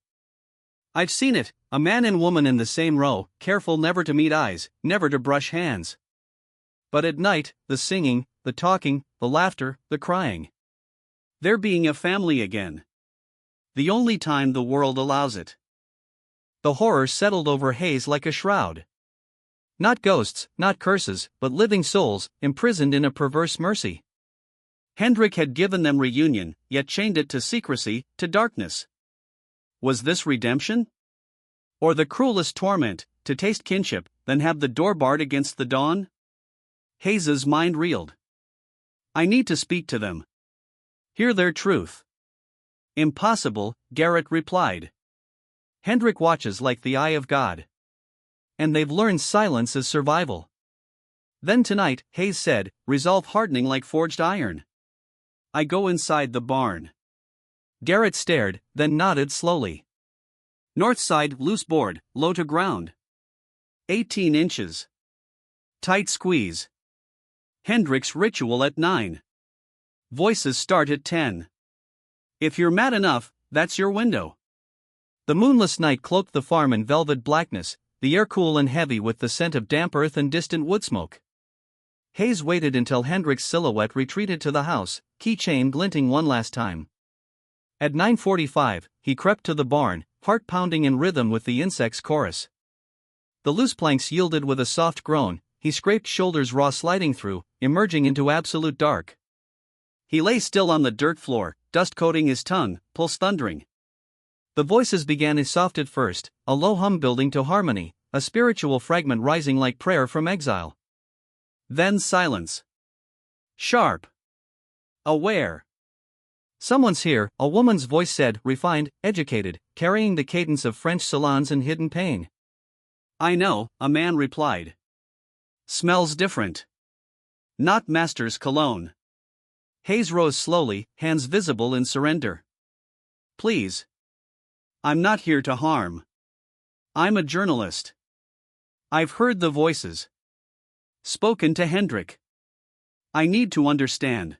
I've seen it, a man and woman in the same row, careful never to meet eyes, never to brush hands. But at night, the singing, the talking, the laughter, the crying. They're being a family again. The only time the world allows it. The horror settled over Hayes like a shroud. Not ghosts, not curses, but living souls, imprisoned in a perverse mercy. Hendrik had given them reunion, yet chained it to secrecy, to darkness. Was this redemption? Or the cruelest torment, to taste kinship, then have the door barred against the dawn? Hayes's mind reeled. I need to speak to them. Hear their truth. Impossible, Garrett replied. Hendrik watches like the eye of God. And they've learned silence is survival. Then tonight, Hayes said, resolve hardening like forged iron. I go inside the barn. Garrett stared, then nodded slowly. North side, loose board, low to ground. 18 inches. Tight squeeze. Hendrik's ritual at 9. Voices start at 10. If you're mad enough, that's your window. The moonless night cloaked the farm in velvet blackness, the air cool and heavy with the scent of damp earth and distant wood smoke. Hayes waited until Hendrik's silhouette retreated to the house, keychain glinting one last time. At 9:45, he crept to the barn, heart pounding in rhythm with the insects' chorus. The loose planks yielded with a soft groan, he scraped shoulders raw sliding through, emerging into absolute dark. He lay still on the dirt floor, dust coating his tongue, pulse thundering. The voices began as soft at first, a low hum building to harmony, a spiritual fragment rising like prayer from exile. Then silence. Sharp. Aware. Someone's here, a woman's voice said, refined, educated, carrying the cadence of French salons and hidden pain. I know, a man replied. Smells different. Not master's cologne. Hayes rose slowly, hands visible in surrender. Please. I'm not here to harm. I'm a journalist. I've heard the voices. Spoken to Hendrik. I need to understand.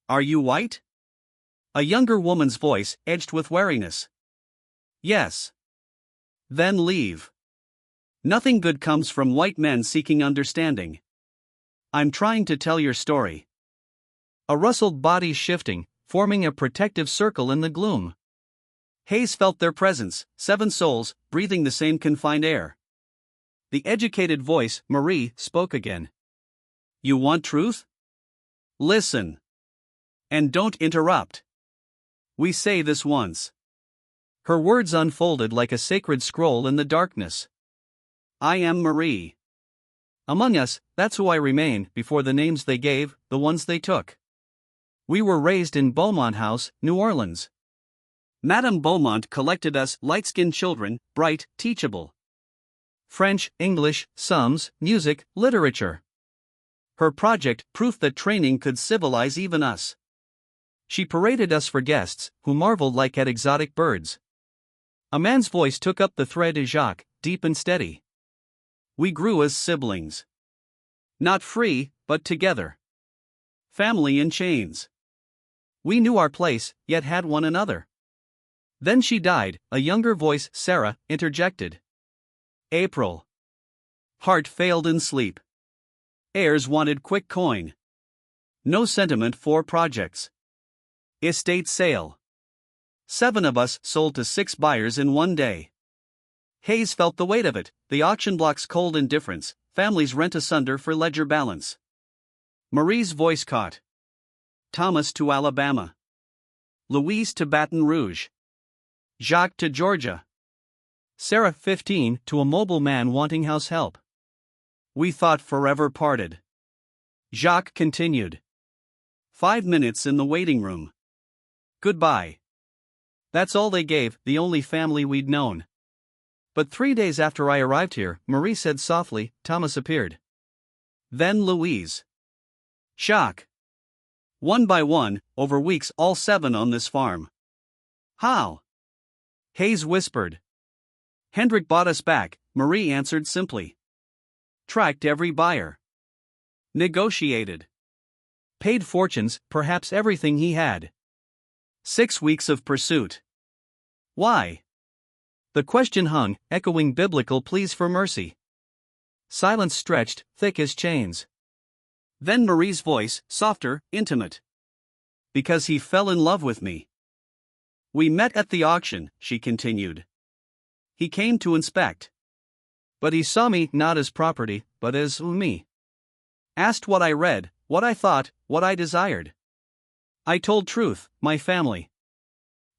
Are you white? A younger woman's voice, edged with wariness. Yes. Then leave. Nothing good comes from white men seeking understanding. I'm trying to tell your story. A rustled bodies shifting, forming a protective circle in the gloom. Hayes felt their presence, 7 souls, breathing the same confined air. The educated voice, Marie, spoke again. You want truth? Listen. And don't interrupt. We say this once. Her words unfolded like a sacred scroll in the darkness. I am Marie. Among us, that's who I remain, before the names they gave, the ones they took. We were raised in Beaumont House, New Orleans. Madame Beaumont collected us light-skinned children, bright, teachable. French, English, sums, music, literature. Her project, proof that training could civilize even us. She paraded us for guests, who marveled like at exotic birds. A man's voice took up the thread as Jacques, deep and steady. We grew as siblings. Not free, but together. Family in chains. We knew our place, yet had one another. Then she died, a younger voice, Sarah, interjected. April. Heart failed in sleep. Heirs wanted quick coin. No sentiment for projects. Estate sale. 7 of us sold to 6 buyers in one day. Hayes felt the weight of it, the auction block's cold indifference, families rent asunder for ledger balance. Marie's voice caught. Thomas to Alabama. Louise to Baton Rouge. Jacques to Georgia. Sarah, 15, to a mobile man wanting house help. We thought forever parted. Jacques continued. 5 minutes in the waiting room. Goodbye. That's all they gave, the only family we'd known. But 3 days after I arrived here, Marie said softly, Thomas appeared. Then Louise. Jacques. One by one, over weeks, all 7 on this farm. How? Hayes whispered. Hendrik bought us back, Marie answered simply. Tracked every buyer. Negotiated. Paid fortunes, perhaps everything he had. 6 weeks of pursuit. Why? The question hung, echoing biblical pleas for mercy. Silence stretched, thick as chains. Then Marie's voice, softer, intimate. Because he fell in love with me. We met at the auction, she continued. he came to inspect. But he saw me not as property, but as me. Asked what I read, what I thought, what I desired. I told truth, my family.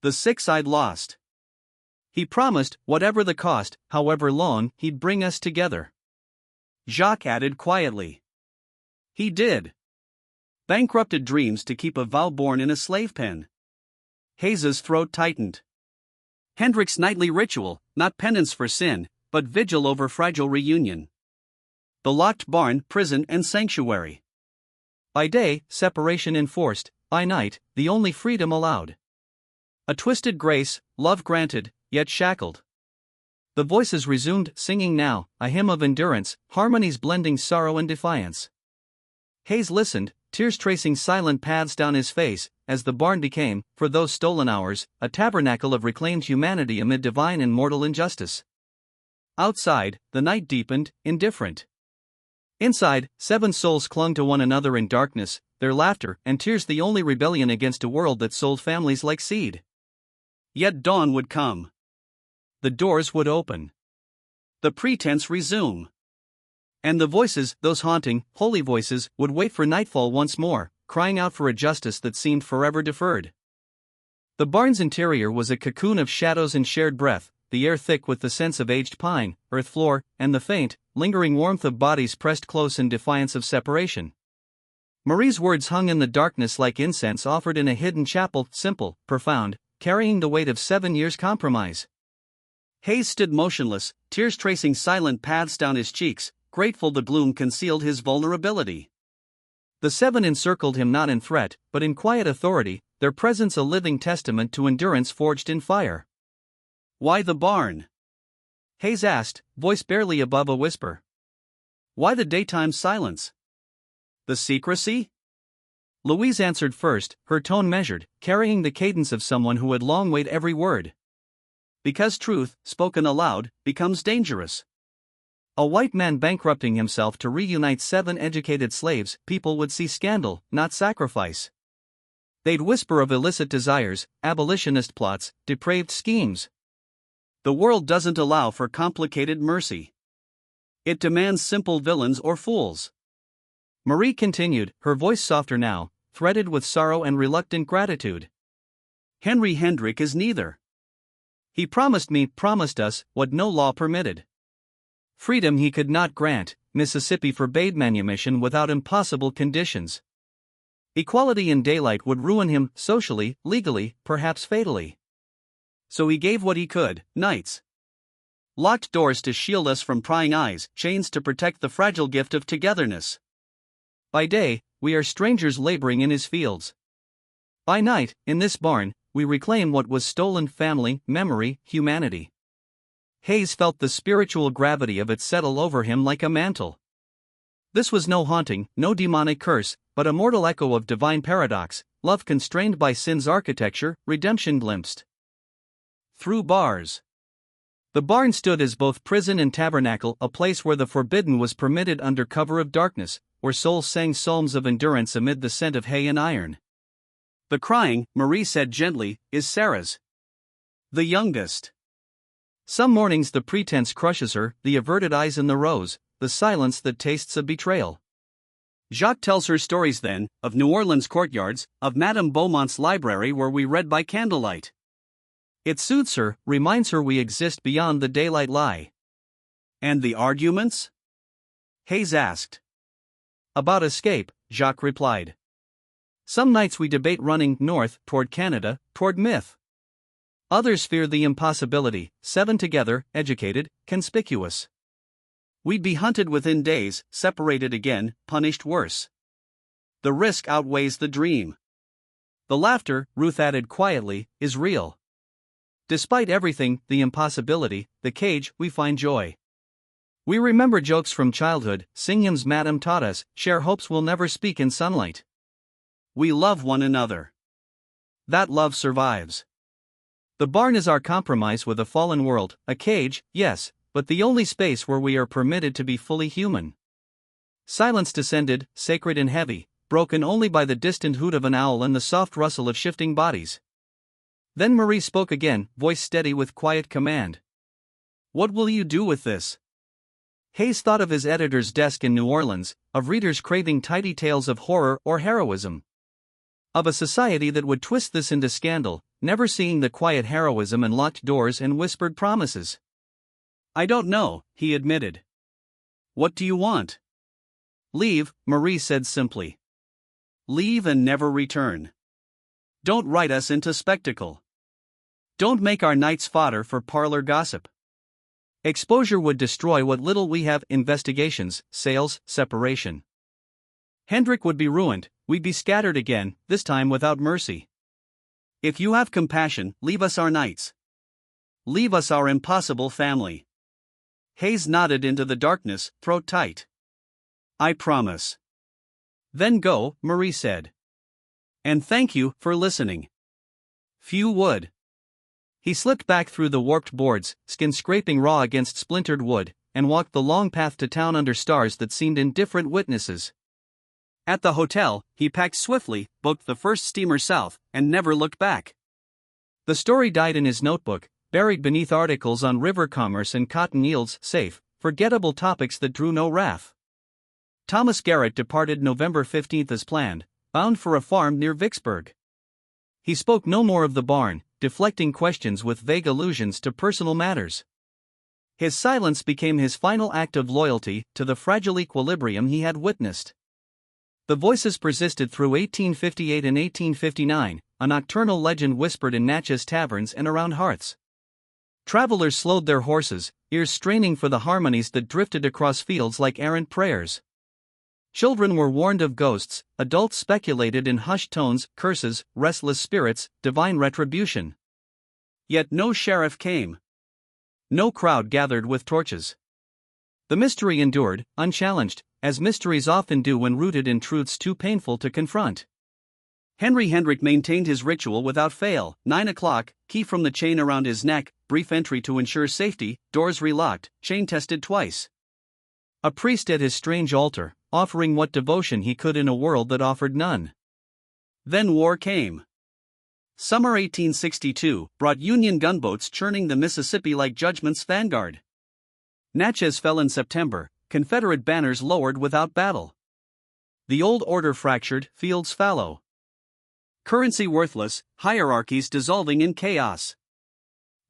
The 6 I'd lost. He promised, whatever the cost, however long, he'd bring us together. Jacques added quietly. He did. Bankrupted dreams to keep a vow born in a slave pen. Hayes's throat tightened. Hendrik's nightly ritual, not penance for sin, but vigil over fragile reunion. The locked barn, prison, and sanctuary. By day, separation enforced, by night, the only freedom allowed. A twisted grace, love granted, yet shackled. The voices resumed singing now, a hymn of endurance, harmonies blending sorrow and defiance. Hayes listened, tears tracing silent paths down his face, as the barn became, for those stolen hours, a tabernacle of reclaimed humanity amid divine and mortal injustice. Outside, the night deepened, indifferent. Inside, 7 souls clung to one another in darkness, their laughter and tears the only rebellion against a world that sold families like seed. Yet dawn would come. The doors would open. The pretense resume. And the voices, those haunting, holy voices, would wait for nightfall once more, crying out for a justice that seemed forever deferred. The barn's interior was a cocoon of shadows and shared breath, the air thick with the sense of aged pine, earth floor, and the faint, lingering warmth of bodies pressed close in defiance of separation. Marie's words hung in the darkness like incense offered in a hidden chapel, simple, profound, carrying the weight of 7 years' compromise. Hayes stood motionless, tears tracing silent paths down his cheeks, grateful the gloom concealed his vulnerability. The 7 encircled him not in threat, but in quiet authority, their presence a living testament to endurance forged in fire. Why the barn? Hayes asked, voice barely above a whisper. Why the daytime silence? The secrecy? Louise answered first, her tone measured, carrying the cadence of someone who had long weighed every word. Because truth, spoken aloud, becomes dangerous. A white man bankrupting himself to reunite 7 educated slaves, people would see scandal, not sacrifice. They'd whisper of illicit desires, abolitionist plots, depraved schemes. The world doesn't allow for complicated mercy. It demands simple villains or fools. Marie continued, her voice softer now, threaded with sorrow and reluctant gratitude. Henry Hendrik is neither. He promised us, what no law permitted. Freedom he could not grant, Mississippi forbade manumission without impossible conditions. Equality in daylight would ruin him, socially, legally, perhaps fatally. So he gave what he could, nights. Locked doors to shield us from prying eyes, chains to protect the fragile gift of togetherness. By day, we are strangers laboring in his fields. By night, in this barn, we reclaim what was stolen: family, memory, humanity. Hayes felt the spiritual gravity of it settle over him like a mantle. This was no haunting, no demonic curse, but a mortal echo of divine paradox, love constrained by sin's architecture, redemption glimpsed through bars. The barn stood as both prison and tabernacle, a place where the forbidden was permitted under cover of darkness, where souls sang psalms of endurance amid the scent of hay and iron. The crying, Marie said gently, is Sarah's. The youngest. Some mornings the pretense crushes her, the averted eyes in the rose, the silence that tastes of betrayal. Jacques tells her stories then, of New Orleans courtyards, of Madame Beaumont's library where we read by candlelight. It soothes her, reminds her we exist beyond the daylight lie. And the arguments? Hayes asked. About escape, Jacques replied. Some nights we debate running north, toward Canada, toward myth. Others fear the impossibility, 7 together, educated, conspicuous. We'd be hunted within days, separated again, punished worse. The risk outweighs the dream. The laughter, Ruth added quietly, is real. Despite everything, the impossibility, the cage, we find joy. We remember jokes from childhood, sing hymns Madame taught us, share hopes we'll never speak in sunlight. We love one another. That love survives. The barn is our compromise with a fallen world, a cage, yes, but the only space where we are permitted to be fully human. Silence descended, sacred and heavy, broken only by the distant hoot of an owl and the soft rustle of shifting bodies. Then Marie spoke again, voice steady with quiet command. What will you do with this? Hayes thought of his editor's desk in New Orleans, of readers craving tidy tales of horror or heroism. Of a society that would twist this into scandal, never seeing the quiet heroism and locked doors and whispered promises. I don't know, he admitted. What do you want? Leave, Marie said simply. Leave and never return. Don't write us into spectacle. Don't make our nights fodder for parlor gossip. Exposure would destroy what little we have: investigations, sales, separation. Hendrik would be ruined, we'd be scattered again, this time without mercy. If you have compassion, leave us our nights. Leave us our impossible family. Hayes nodded into the darkness, throat tight. I promise. Then go, Marie said. And thank you for listening. Few would. He slipped back through the warped boards, skin scraping raw against splintered wood, and walked the long path to town under stars that seemed indifferent witnesses. At the hotel, he packed swiftly, booked the first steamer south, and never looked back. The story died in his notebook, buried beneath articles on river commerce and cotton yields, safe, forgettable topics that drew no wrath. Thomas Garrett departed November 15 as planned, bound for a farm near Vicksburg. He spoke no more of the barn, deflecting questions with vague allusions to personal matters. His silence became his final act of loyalty to the fragile equilibrium he had witnessed. The voices persisted through 1858 and 1859, a nocturnal legend whispered in Natchez taverns and around hearths. Travelers slowed their horses, ears straining for the harmonies that drifted across fields like errant prayers. Children were warned of ghosts, adults speculated in hushed tones, curses, restless spirits, divine retribution. Yet no sheriff came. No crowd gathered with torches. The mystery endured, unchallenged, as mysteries often do when rooted in truths too painful to confront. Henry Hendrik maintained his ritual without fail. 9 o'clock, key from the chain around his neck, brief entry to ensure safety, doors relocked, chain tested twice. A priest at his strange altar, offering what devotion he could in a world that offered none. Then war came. Summer 1862 brought Union gunboats churning the Mississippi like judgment's vanguard. Natchez fell in September, Confederate banners lowered without battle. The old order fractured, fields fallow. Currency worthless, hierarchies dissolving in chaos.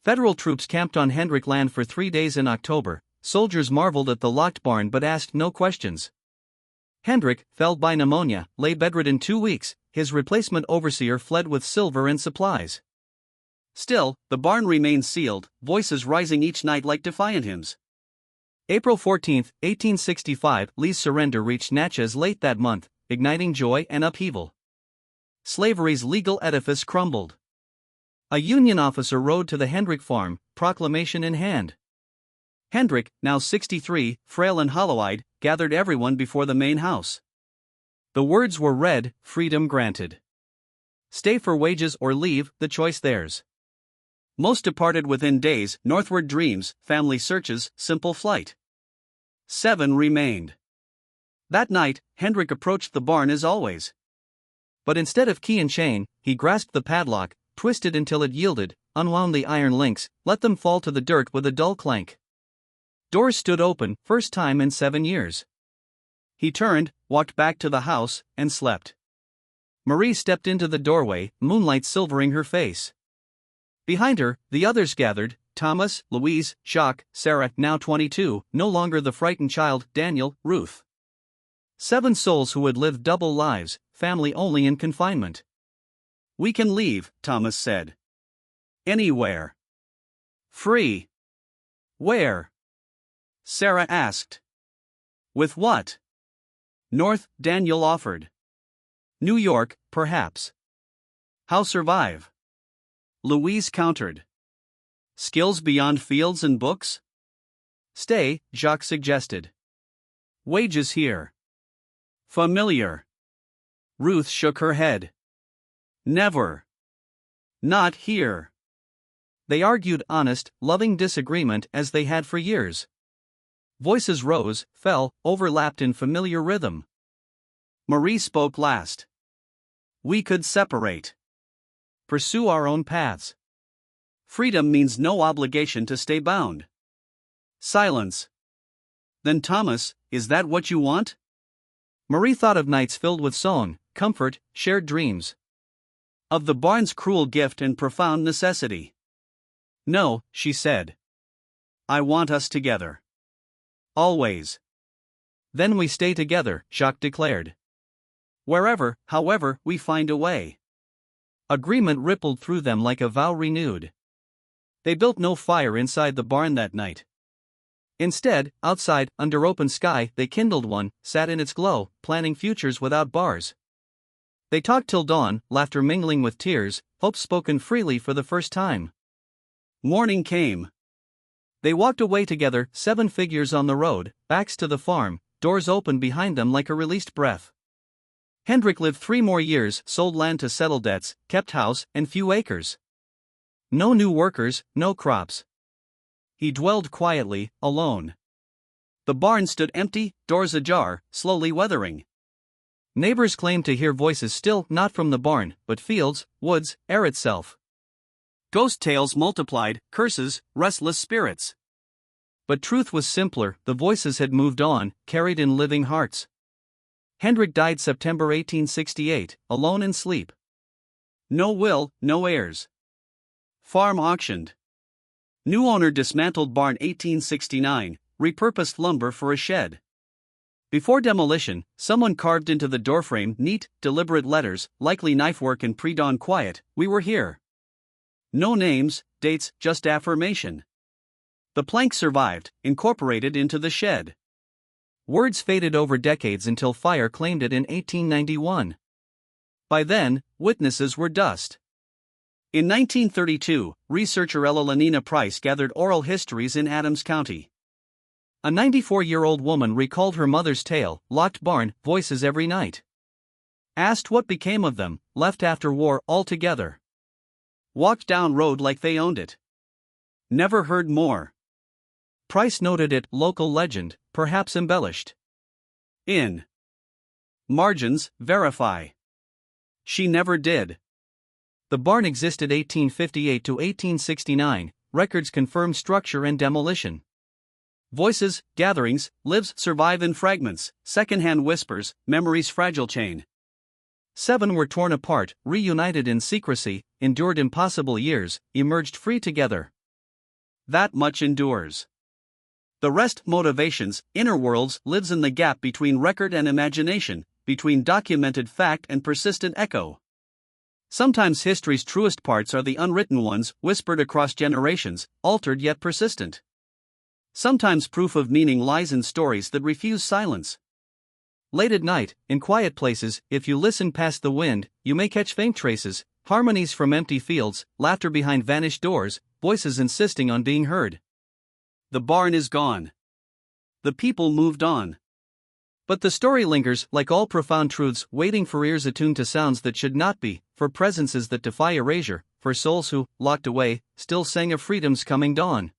Federal troops camped on Hendrik land for 3 days in October. Soldiers marveled at the locked barn but asked no questions. Hendrik, felled by pneumonia, lay bedridden 2 weeks, his replacement overseer fled with silver and supplies. Still, the barn remained sealed, voices rising each night like defiant hymns. April 14, 1865, Lee's surrender reached Natchez late that month, igniting joy and upheaval. Slavery's legal edifice crumbled. A Union officer rode to the Hendrik farm, proclamation in hand. Hendrik, now 63, frail and hollow-eyed, gathered everyone before the main house. The words were read, freedom granted. Stay for wages or leave, the choice theirs. Most departed within days, northward dreams, family searches, simple flight. 7 remained. That night, Hendrik approached the barn as always. But instead of key and chain, he grasped the padlock, twisted until it yielded, unwound the iron links, let them fall to the dirt with a dull clank. Doors stood open, first time in 7 years. He turned, walked back to the house, and slept. Marie stepped into the doorway, moonlight silvering her face. Behind her, the others gathered: Thomas, Louise, Jacques, Sarah, now 22, no longer the frightened child, Daniel, Ruth. 7 souls who had lived double lives, family only in confinement. We can leave, Thomas said. Anywhere. Free. Where? Sarah asked. With what? North, Daniel offered. New York, perhaps. How survive? Louise countered. Skills beyond fields and books? Stay, Jacques suggested. Wages here. Familiar. Ruth shook her head. Never. Not here. They argued honest, loving disagreement as they had for years. Voices rose, fell, overlapped in familiar rhythm. Marie spoke last. We could separate. Pursue our own paths. Freedom means no obligation to stay bound. Silence. Then Thomas, is that what you want? Marie thought of nights filled with song, comfort, shared dreams. Of the barn's cruel gift and profound necessity. No, she said. I want us together. Always. Then we stay together, Jacques declared. Wherever, however, we find a way. Agreement rippled through them like a vow renewed. They built no fire inside the barn that night. Instead, outside, under open sky, they kindled one, sat in its glow, planning futures without bars. They talked till dawn, laughter mingling with tears, hope spoken freely for the first time. Morning came. They walked away together, 7 figures on the road, backs to the farm, doors open behind them like a released breath. Hendrik lived 3 more years, sold land to settle debts, kept house, and few acres. No new workers, no crops. He dwelled quietly, alone. The barn stood empty, doors ajar, slowly weathering. Neighbors claimed to hear voices still, not from the barn, but fields, woods, air itself. Ghost tales multiplied, curses, restless spirits. But truth was simpler, the voices had moved on, carried in living hearts. Hendrik died September 1868, alone in sleep. No will, no heirs. Farm auctioned. New owner dismantled barn 1869, repurposed lumber for a shed. Before demolition, someone carved into the doorframe neat, deliberate letters, likely knifework and pre-dawn quiet, "We were here." No names, dates, just affirmation. The plank survived, incorporated into the shed. Words faded over decades until fire claimed it in 1891. By then, witnesses were dust. In 1932, researcher Ella Lenina Price gathered oral histories in Adams County. A 94-year-old woman recalled her mother's tale, locked barn, voices every night. Asked what became of them, left after war altogether. Walked down road like they owned it. Never heard more. Price noted it, local legend, perhaps embellished. In margins, verify. She never did. The barn existed 1858 to 1869, records confirm structure and demolition. Voices, gatherings, lives survive in fragments, secondhand whispers, memory's fragile chain. 7 were torn apart, reunited in secrecy, endured impossible years, emerged free together. That much endures. The rest, motivations, inner worlds, lives in the gap between record and imagination, between documented fact and persistent echo. Sometimes history's truest parts are the unwritten ones, whispered across generations, altered yet persistent. Sometimes proof of meaning lies in stories that refuse silence. Late at night, in quiet places, if you listen past the wind, you may catch faint traces, harmonies from empty fields, laughter behind vanished doors, voices insisting on being heard. The barn is gone. The people moved on. But the story lingers, like all profound truths, waiting for ears attuned to sounds that should not be, for presences that defy erasure, for souls who, locked away, still sang of freedom's coming dawn.